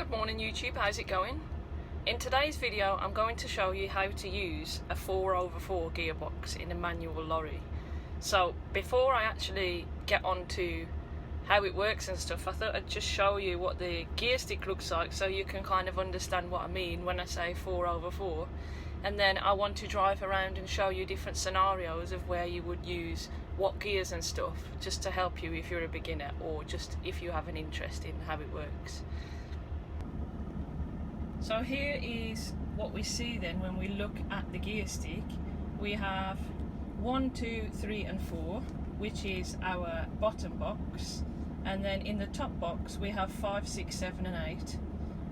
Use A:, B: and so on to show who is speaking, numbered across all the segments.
A: Good morning YouTube, how's it going? In today's video I'm going to show you how to use a 4x4 gearbox in a manual lorry. So before I actually get on to how it works and stuff, I thought I'd just show you what the gear stick looks like so you can kind of understand what I mean when I say 4x4. And then I want to drive around and show you different scenarios of where you would use what gears and stuff, just to help you if you're a beginner or just if you have an interest in how it works. So here is what we see then when we look at the gear stick. We have 1, 2, 3 and 4, which is our bottom box, and then in the top box we have 5, 6, 7 and 8,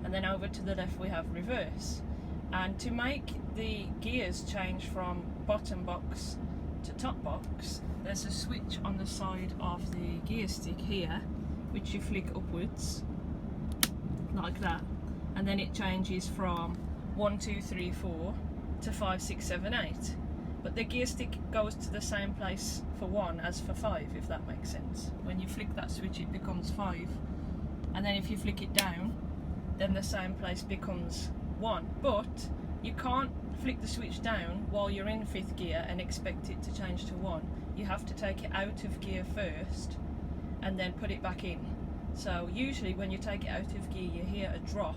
A: and then over to the left we have reverse. And to make the gears change from bottom box to top box, there's a switch on the side of the gear stick here, which you flick upwards like that, and then it changes from 1, 2, 3, 4 to 5, 6, 7, 8. But the gear stick goes to the same place for 1 as for 5, if that makes sense. When you flick that switch it becomes 5, and then if you flick it down then the same place becomes 1. But you can't flick the switch down while you're in 5th gear and expect it to change to 1. You have to take it out of gear first and then put it back in. So usually when you take it out of gear you hear a drop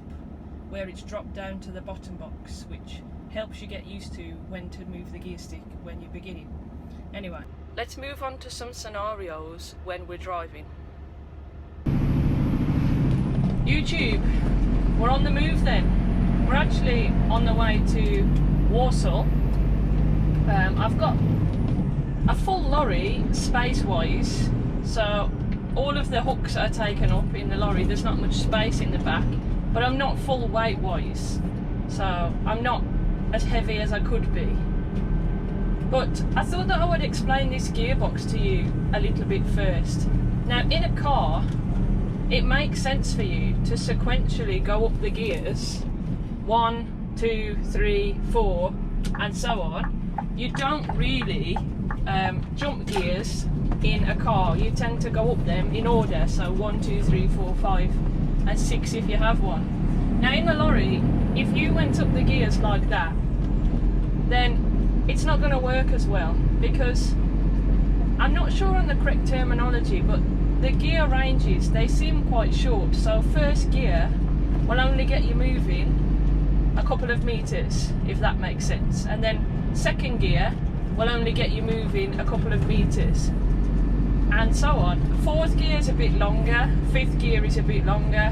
A: where it's dropped down to the bottom box, which helps you get used to when to move the gear stick when you're beginning. Anyway, let's move on to some scenarios when we're driving. YouTube, we're on the move then. We're actually on the way to Warsaw. I've got a full lorry space-wise, so all of the hooks are taken up in the lorry. There's not much space in the back, but I'm not full weight-wise, so I'm not as heavy as I could be. But I thought that I would explain this gearbox to you a little bit first. Now, in a car, it makes sense for you to sequentially go up the gears 1, 2, 3, 4 and so on. You don't really jump gears in a car. You tend to go up them in order, so 1, 2, 3, 4, 5 and 6 if you have one. Now in the lorry, if you went up the gears like that, then it's not going to work as well, because I'm not sure on the correct terminology, but the gear ranges, they seem quite short. So first gear will only get you moving a couple of meters, if that makes sense, and then second gear will only get you moving a couple of meters, and so on. 4th gear is a bit longer, 5th gear is a bit longer,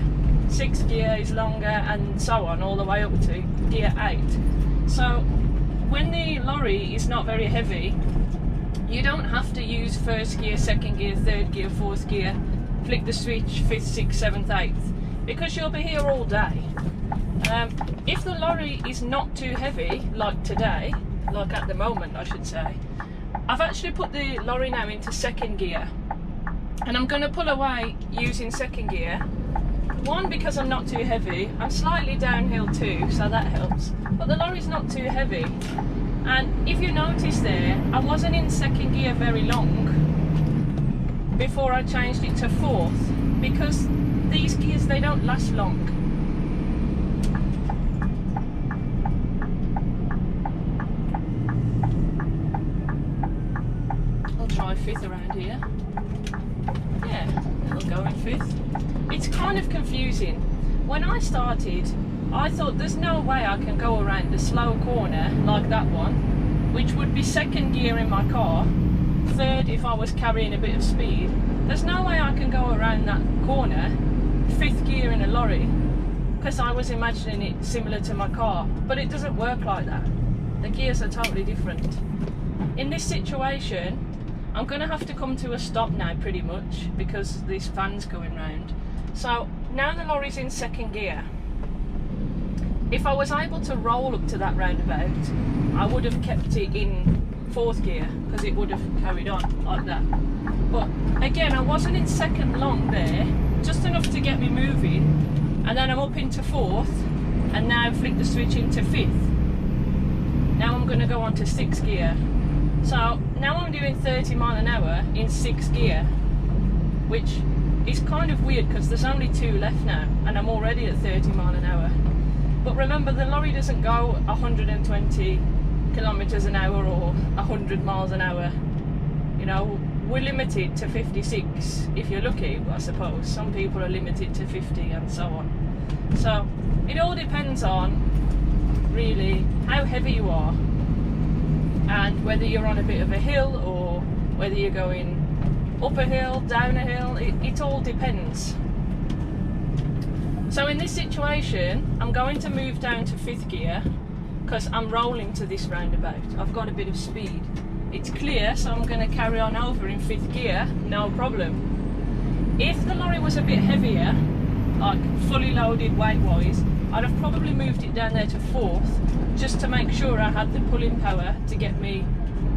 A: 6th gear is longer, and so on, all the way up to gear 8. So when the lorry is not very heavy, you don't have to use 1st gear, 2nd gear, 3rd gear, 4th gear, flick the switch 5th, 6th, 7th, 8th, because you'll be here all day. If the lorry is not too heavy, like today, like at the moment I should say, I've actually put the lorry now into 2nd gear, and I'm going to pull away using 2nd gear. 1, because I'm not too heavy. I'm slightly downhill too, so that helps, but the lorry's not too heavy. And if you notice there, I wasn't in 2nd gear very long before I changed it to 4th, because these gears, they don't last long. I'll try 5th around here. Yeah, it'll go in 5th. It's kind of confusing. When I started, I thought there's no way I can go around a slow corner like that one, which would be 2nd gear in my car, 3rd if I was carrying a bit of speed. There's no way I can go around that corner 5th gear in a lorry, because I was imagining it similar to my car, but it doesn't work like that. The gears are totally different. In this situation, I'm going to have to come to a stop now pretty much, because this van's going round. So now the lorry's in 2nd gear. If I was able to roll up to that roundabout, I would have kept it in 4th gear, because it would have carried on like that. But again, I wasn't in 2nd long there, just enough to get me moving, and then I'm up into 4th, and now flick the switch into 5th. Now I'm going to go on to 6th gear. So now I'm doing 30 miles an hour in 6th gear, which it's kind of weird because there's only 2 left now and I'm already at 30 mile an hour. But remember, the lorry doesn't go 120 kilometers an hour or 100 miles an hour. You know, we're limited to 56 if you're lucky, I suppose. Some people are limited to 50 and so on. So it all depends on really how heavy you are and whether you're on a bit of a hill or whether you're going up a hill, down a hill. It all depends. So in this situation, I'm going to move down to 5th gear because I'm rolling to this roundabout. I've got a bit of speed. It's clear, so I'm going to carry on over in 5th gear, no problem. If the lorry was a bit heavier, like fully loaded weight-wise, I'd have probably moved it down there to 4th, just to make sure I had the pulling power to get me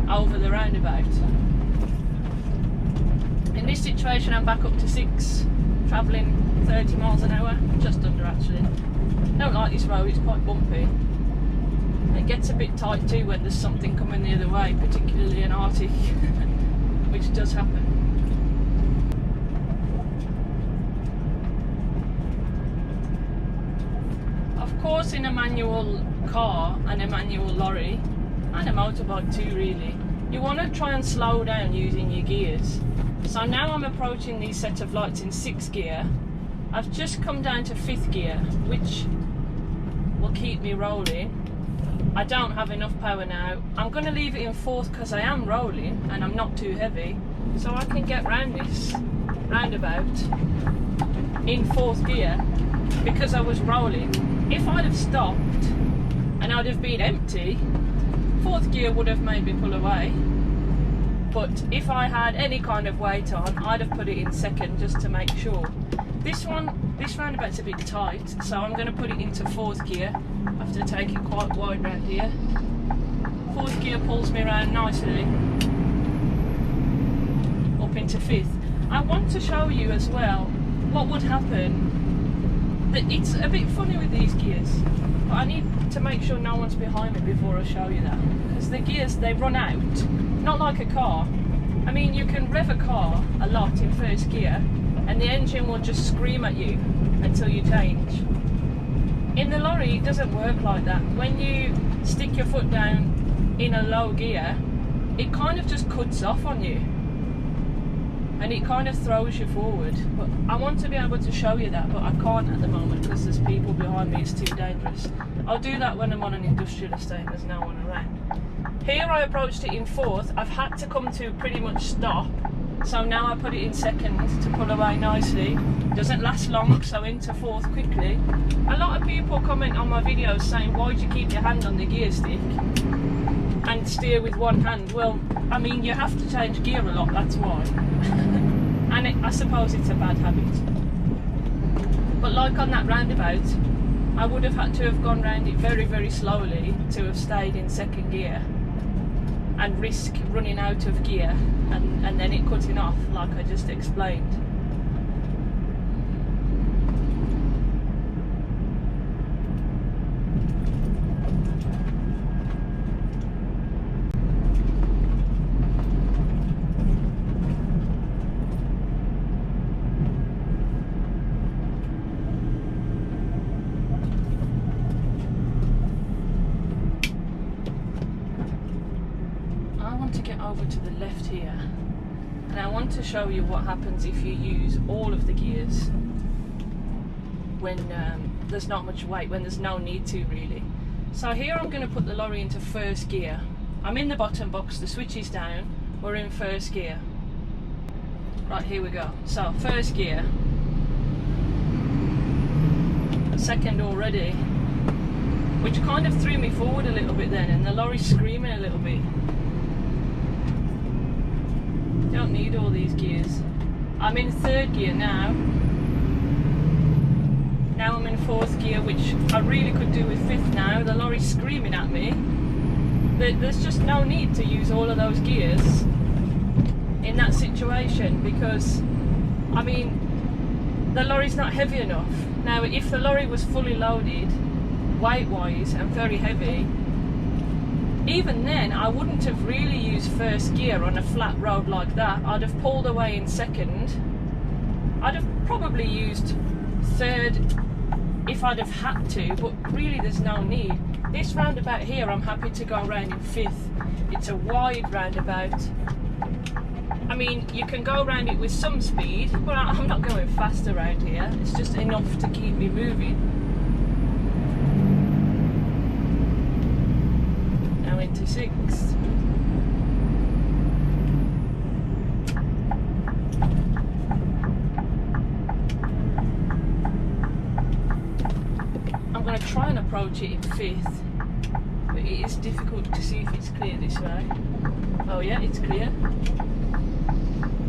A: over the roundabout. In this situation, I'm back up to 6, travelling 30 miles an hour, just under actually. I don't like this road, it's quite bumpy. It gets a bit tight too when there's something coming the other way, particularly an Arctic, which does happen. Of course, in a manual car and a manual lorry, and a motorbike too really, you want to try and slow down using your gears. So now I'm approaching these set of lights in 6th gear. I've just come down to 5th gear, which will keep me rolling. I don't have enough power now. I'm going to leave it in 4th because I am rolling and I'm not too heavy, so I can get round this roundabout in 4th gear because I was rolling. If I'd have stopped and I'd have been empty, 4th gear would have made me pull away. But if I had any kind of weight on, I'd have put it in 2nd just to make sure. This roundabout's a bit tight, so I'm going to put it into 4th gear. I have to take it quite wide round here. 4th gear pulls me around nicely up into 5th. I want to show you as well what would happen. It's a bit funny with these gears, but I need to make sure no one's behind me before I show you that, because the gears, they run out, not like a car. I mean, you can rev a car a lot in 1st gear and the engine will just scream at you until you change. In the lorry, it doesn't work like that. When you stick your foot down in a low gear, it kind of just cuts off on you and it kind of throws you forward. But I want to be able to show you that, but I can't at the moment because there's people behind me. It's too dangerous. I'll do that when I'm on an industrial estate and there's no one around. Here I approached it in 4th. I've had to come to pretty much stop, so now I put it in 2nd to pull away nicely. Doesn't last long, so into 4th quickly. A lot of people comment on my videos saying, why do you keep your hand on the gear stick and steer with one hand? Well, I mean, you have to change gear a lot, that's why. And I suppose it's a bad habit. But like on that roundabout, I would have had to have gone round it very, very slowly to have stayed in 2nd gear and risk running out of gear and then it cutting off like I just explained. Over to the left here, and I want to show you what happens if you use all of the gears when there's not much weight, when there's no need to really. So here I'm going to put the lorry into 1st gear. I'm in the bottom box, the switch is down, we're in 1st gear. Right, here we go. So 1st gear, 2nd already, which kind of threw me forward a little bit then, and the lorry's screaming a little bit. Don't need all these gears. I'm in 3rd gear now. Now I'm in 4th gear, which I really could do with 5th now. The lorry's screaming at me. There's just no need to use all of those gears in that situation because, I mean, the lorry's not heavy enough. Now, if the lorry was fully loaded, weight-wise, and very heavy, even then I wouldn't have really used 1st gear on a flat road like that. I'd have pulled away in 2nd. I'd have probably used third if I'd have had to, but really there's no need. This roundabout here, I'm happy to go around in fifth. It's a wide roundabout. I mean, you can go around it with some speed, but I'm not going fast around here. It's just enough to keep me moving. Now into sixth. I'm going to try and approach it in fifth, but it is difficult to see if it's clear this way. Oh yeah, it's clear.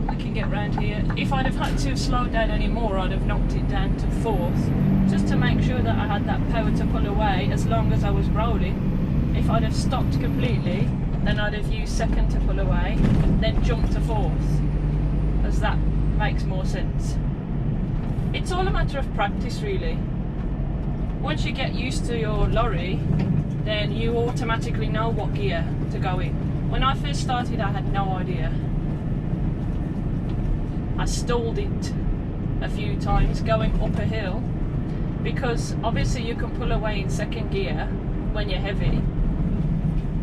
A: We can get round here. If I'd have had to slow down any more, I'd have knocked it down to fourth, just to make sure that I had that power to pull away as long as I was rolling. If I'd have stopped completely, then I'd have used second to pull away, then jumped to fourth, as that makes more sense. It's all a matter of practice, really. Once you get used to your lorry, then you automatically know what gear to go in. When I first started, I had no idea. I stalled it a few times going up a hill, because obviously you can pull away in second gear when you're heavy,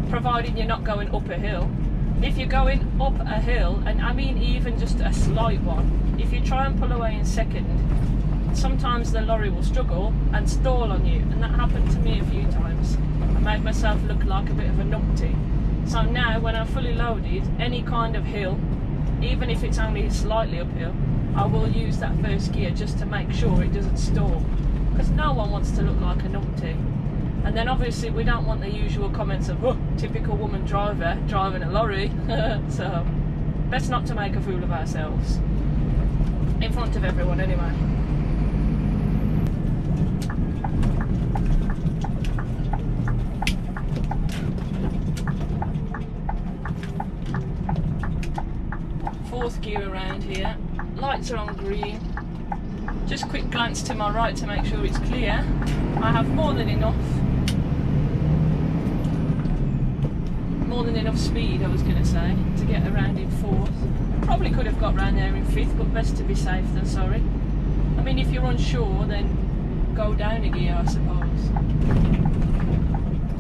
A: providing you're not going up a hill. If you're going up a hill, and I mean even just a slight one, if you try and pull away in second, sometimes the lorry will struggle and stall on you, and that happened to me a few times. I made myself look like a bit of a numpty. So now when I'm fully loaded, any kind of hill, even if it's only slightly uphill, I will use that first gear just to make sure it doesn't stall, because no one wants to look like a numpty. And then obviously we don't want the usual comments of, oh, typical woman driver driving a lorry. So best not to make a fool of ourselves in front of everyone anyway. Fourth gear around here, lights are on green. Just quick glance to my right to make sure it's clear. I have more than enough speed, I was going to say, to get around in fourth. Probably could have got round there in fifth, but best to be safe than sorry. I mean, if you're unsure, then go down a gear, I suppose.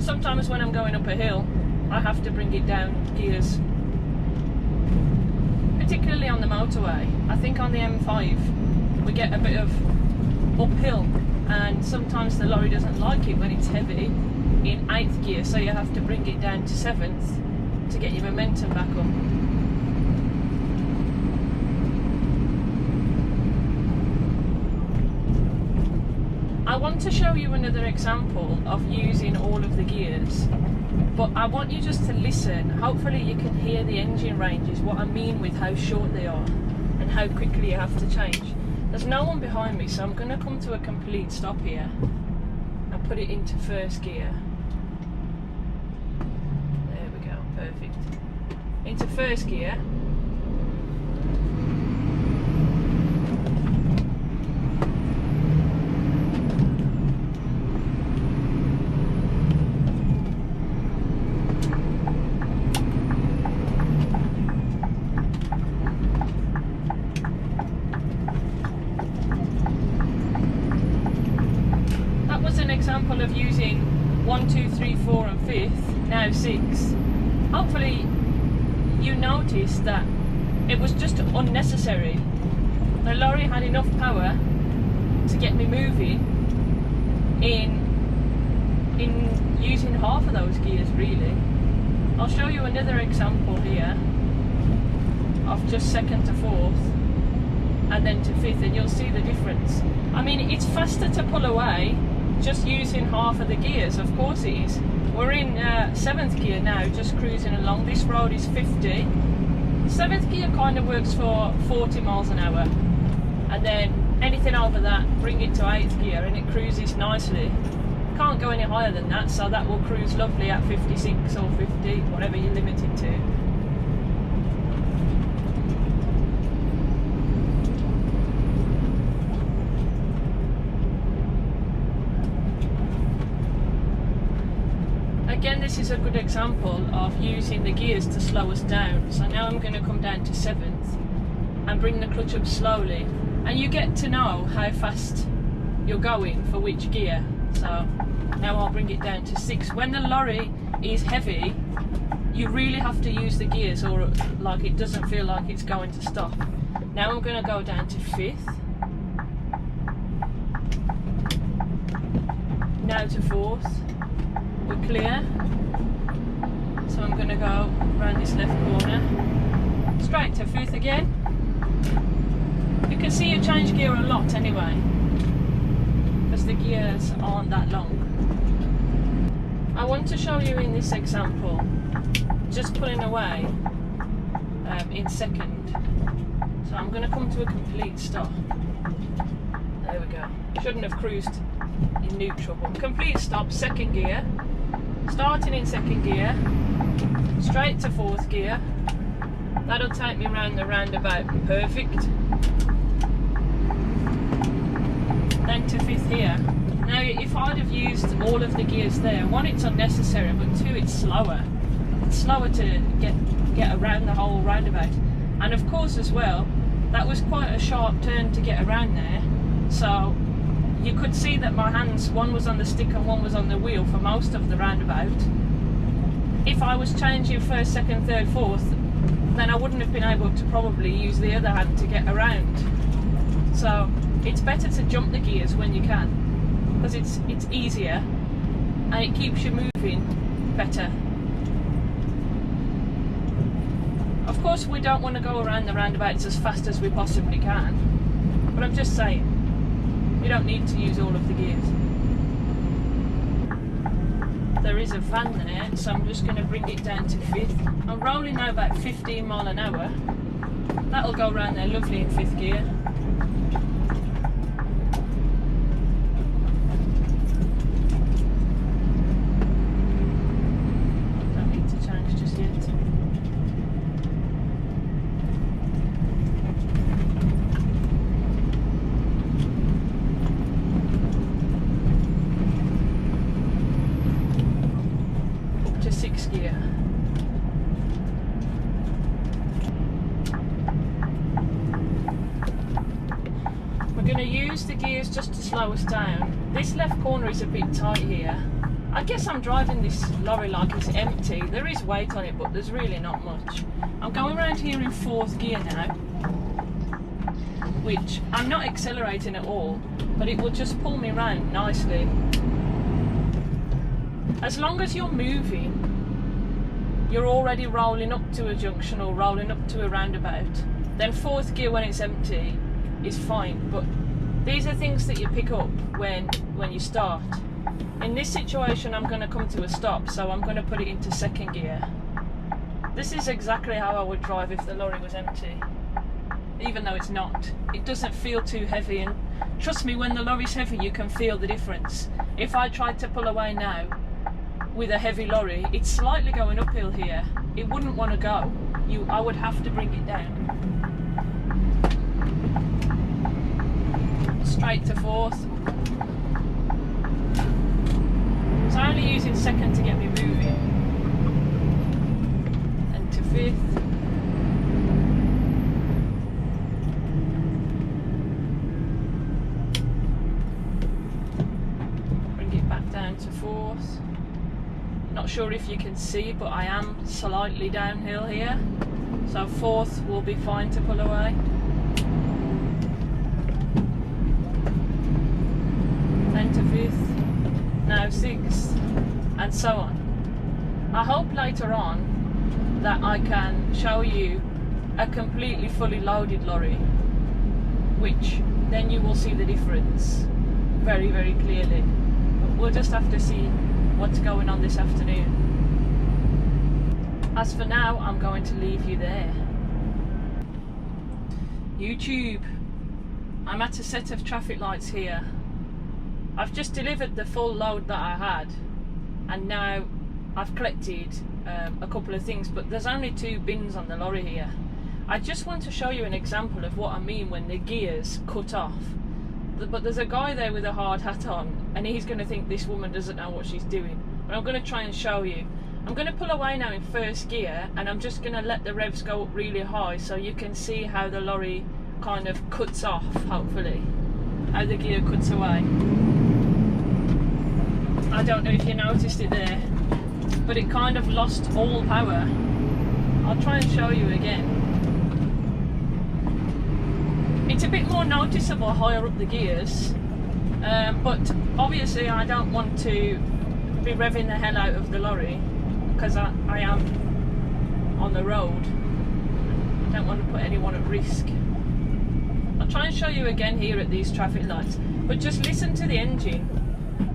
A: Sometimes when I'm going up a hill, I have to bring it down gears. Particularly on the motorway. I think on the M5 we get a bit of uphill, and sometimes the lorry doesn't like it when it's heavy in 8th gear, so you have to bring it down to 7th to get your momentum back up. I want to show you another example of using all of the gears, but I want you just to listen. Hopefully you can hear the engine ranges, what I mean with how short they are and how quickly you have to change. There's no one behind me, so I'm going to come to a complete stop here and put it into first gear. There we go, perfect. Into first gear. Example of using 1, 2, 3, 4 and 5th, now 6. Hopefully you noticed that it was just unnecessary. The lorry had enough power to get me moving in using half of those gears really. I'll show you another example here of just 2nd to 4th and then to 5th, and you'll see the difference. I mean, it's faster to pull away just using half of the gears, of course it is. We're in 7th gear now, just cruising along. This road is 50. 7th gear kind of works for 40 miles an hour, and then anything over that, bring it to 8th gear and it cruises nicely. Can't go any higher than that, so that will cruise lovely at 56 or 50, whatever you're limited to. Again, this is a good example of using the gears to slow us down. So now I'm going to come down to 7th and bring the clutch up slowly. and you get to know how fast you're going for which gear. So now I'll bring it down to 6. When the lorry is heavy, you really have to use the gears, or like it doesn't feel like it's going to stop. Now I'm going to go down to 5th. Now to 4th. We're clear. So I'm going to go around this left corner. Straight to 5th again. You can see you change gear a lot anyway, because the gears aren't that long. I want to show you in this example, just pulling away in 2nd. So I'm going to come to a complete stop. There we go. Shouldn't have cruised in neutral, but complete stop, 2nd gear. Starting in 2nd gear, straight to 4th gear. That'll take me round the roundabout, perfect. Then to 5th here. Now if I'd have used all of the gears there, 1, it's unnecessary, but 2, it's slower. It's slower to get around the whole roundabout. And of course as well, that was quite a sharp turn to get around there. So you could see that my hands, 1 was on the stick and 1 was on the wheel for most of the roundabout. If I was changing 1st, 2nd, 3rd, 4th, then I wouldn't have been able to probably use the other hand to get around. So it's better to jump the gears when you can, because it's easier and it keeps you moving better. Of course we don't want to go around the roundabouts as fast as we possibly can, but I'm just saying, you don't need to use all of the gears. There is a van there, so I'm just going to bring it down to 5th. I'm rolling now about 15 mile an hour. That'll go around there lovely in 5th gear. Don't need to change just yet. To 6th gear. We're going to use the gears just to slow us down. This left corner is a bit tight here. I guess I'm driving this lorry like it's empty. There is weight on it, but there's really not much. I'm going around here in 4th gear now, which I'm not accelerating at all, but it will just pull me around nicely. As long as you're moving, you're already rolling up to a junction or rolling up to a roundabout, then 4th gear when it's empty is fine. But these are things that you pick up when you start. In this situation I'm going to come to a stop, so I'm going to put it into 2nd gear. This is exactly how I would drive if the lorry was empty, even though it's not. It doesn't feel too heavy, and trust me, when the lorry's heavy you can feel the difference. If I tried to pull away now with a heavy lorry, it's slightly going uphill here, it wouldn't want to go. I would have to bring it down. Straight to 4th. So I'm only using 2nd to get me moving. And to 5th. Bring it back down to 4th. Not sure if you can see, but I am slightly downhill here, so 4th will be fine to pull away. Then to 5th, now 6th, and so on. I hope later on that I can show you a completely fully loaded lorry, which then you will see the difference very, very clearly. But we'll just have to see what's going on this afternoon. As for now, I'm going to leave you there. YouTube, I'm at a set of traffic lights here. I've just delivered the full load that I had, and now I've collected a couple of things, but there's only 2 bins on the lorry here. I just want to show you an example of what I mean when the gears cut off. But there's a guy there with a hard hat on, and he's going to think this woman doesn't know what she's doing. But I'm going to try and show you. I'm going to pull away now in 1st gear, and I'm just going to let the revs go up really high so you can see how the lorry kind of cuts off, hopefully, how the gear cuts away. I don't know if you noticed it there, but it kind of lost all power. I'll try and show you again. It's a bit more noticeable higher up the gears, but obviously I don't want to be revving the hell out of the lorry because I am on the road. I don't want to put anyone at risk. I'll try and show you again here at these traffic lights, but just listen to the engine.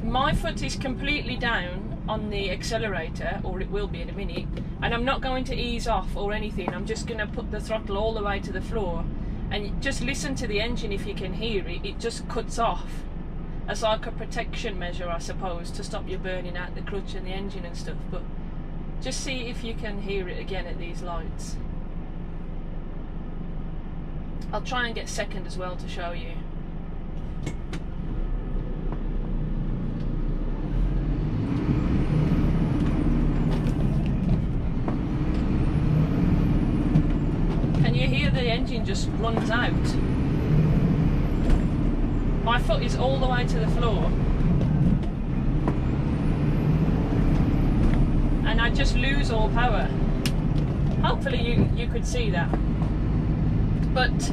A: My foot is completely down on the accelerator, or it will be in a minute, and I'm not going to ease off or anything. I'm just going to put the throttle all the way to the floor, and just listen to the engine. If you can hear it, it just cuts off as like a protection measure, I suppose, to stop you burning out the clutch and the engine and stuff. But just see if you can hear it again at these lights. I'll try and get second as well to show you. Can you hear the engine just runs out? My foot is all the way to the floor, and I just lose all power. Hopefully you could see that. But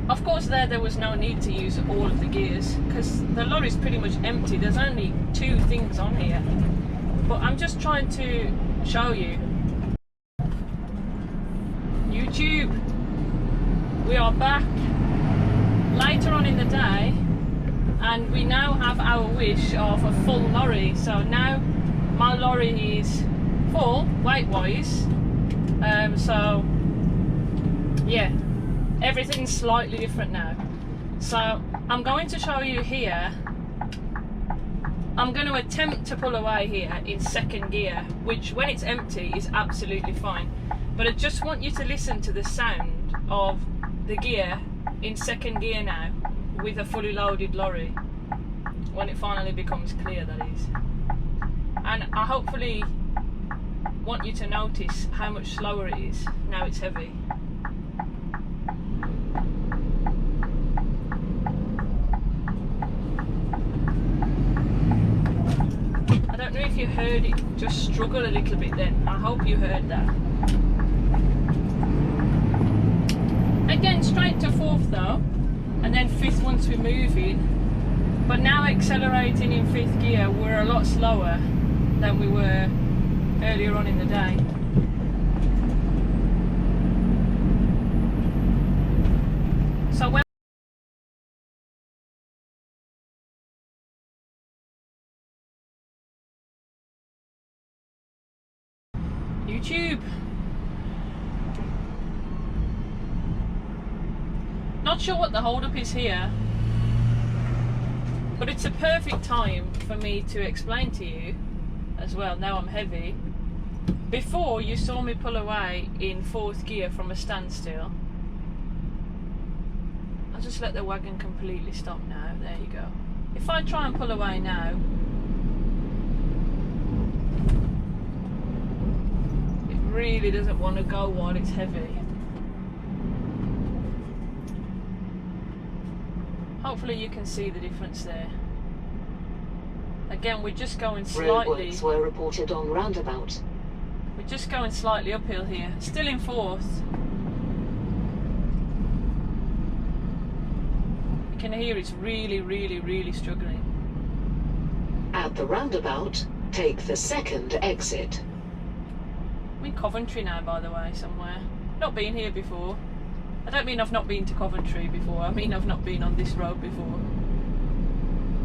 A: of course there was no need to use all of the gears because the lorry's pretty much empty. There's only 2 things on here, but I'm just trying to show you. YouTube, we are back later on in the day, and we now have our wish of a full lorry. So now my lorry is full weight wise, so yeah, everything's slightly different now. So I'm going to show you here. I'm going to attempt to pull away here in second gear, which when it's empty is absolutely fine, but I just want you to listen to the sound of the gear in second gear now with a fully loaded lorry, when it finally becomes clear, that is. And I hopefully want you to notice how much slower it is now it's heavy. I don't know if you heard it just struggle a little bit then. I hope you heard that. Again, straight to 4th though, and then 5th once we move in. But now accelerating in 5th gear, we're a lot slower than we were earlier on in the day. So when YouTube, not sure what the hold up is here, but it's a perfect time for me to explain to you as well. Now I'm heavy. Before you saw me pull away in 4th gear from a standstill. I'll just let the wagon completely stop now. There you go. If I try and pull away now, it really doesn't want to go while it's heavy. Hopefully you can see the difference there. Again, we're just going slightly.
B: Roadworks were reported on roundabout.
A: We're just going slightly uphill here. Still in 4th. You can hear it's really struggling.
B: At the roundabout, take the 2nd exit.
A: I'm in Coventry now, by the way, somewhere. Not been here before. I don't mean I've not been to Coventry before, I mean I've not been on this road before.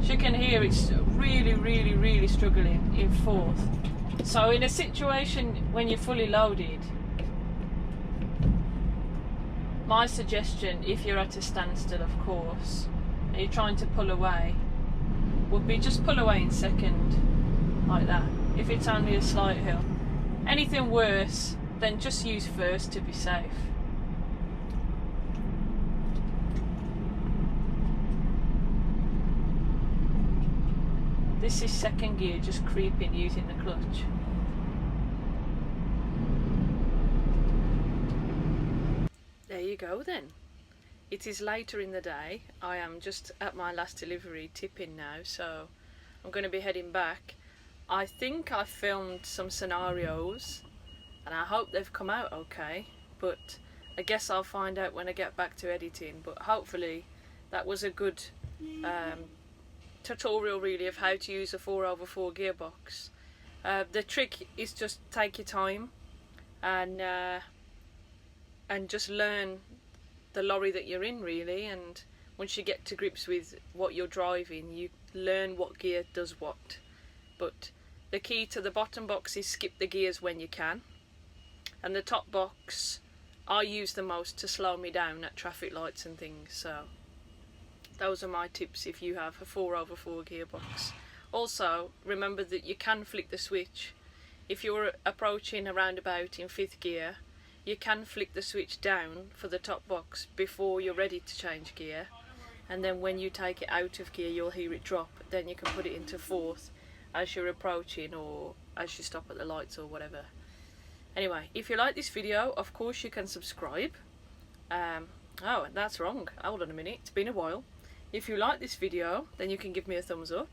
A: As you can hear, it's really struggling in 4th. So in a situation when you're fully loaded, my suggestion, if you're at a standstill of course, and you're trying to pull away, would be just pull away in 2nd, like that, if it's only a slight hill. Anything worse, then just use 1st to be safe. This is 2nd gear, just creeping using the clutch. There you go then. it is later in the day. I am just at my last delivery tipping now, so I'm going to be heading back. I think I filmed some scenarios and I hope they've come out okay, but I guess I'll find out when I get back to editing. But hopefully that was a good tutorial really of how to use a 4x4 gearbox. The trick is just take your time and just learn the lorry that you're in really, and once you get to grips with what you're driving, you learn what gear does what. But the key to the bottom box is skip the gears when you can, and the top box I use the most to slow me down at traffic lights and things. So those are my tips if you have a 4x4 gearbox. Also remember that you can flick the switch. If you're approaching a roundabout in 5th gear, you can flick the switch down for the top box before you're ready to change gear, and then when you take it out of gear you'll hear it drop. Then you can put it into 4th as you're approaching or as you stop at the lights or whatever. Anyway, if you like this video, of course you can subscribe. Oh, that's wrong, hold on a minute, it's been a while. If you like this video, then you can give me a thumbs up,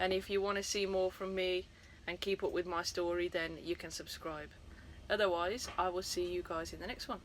A: and if you want to see more from me and keep up with my story, then you can subscribe. Otherwise, I will see you guys in the next one.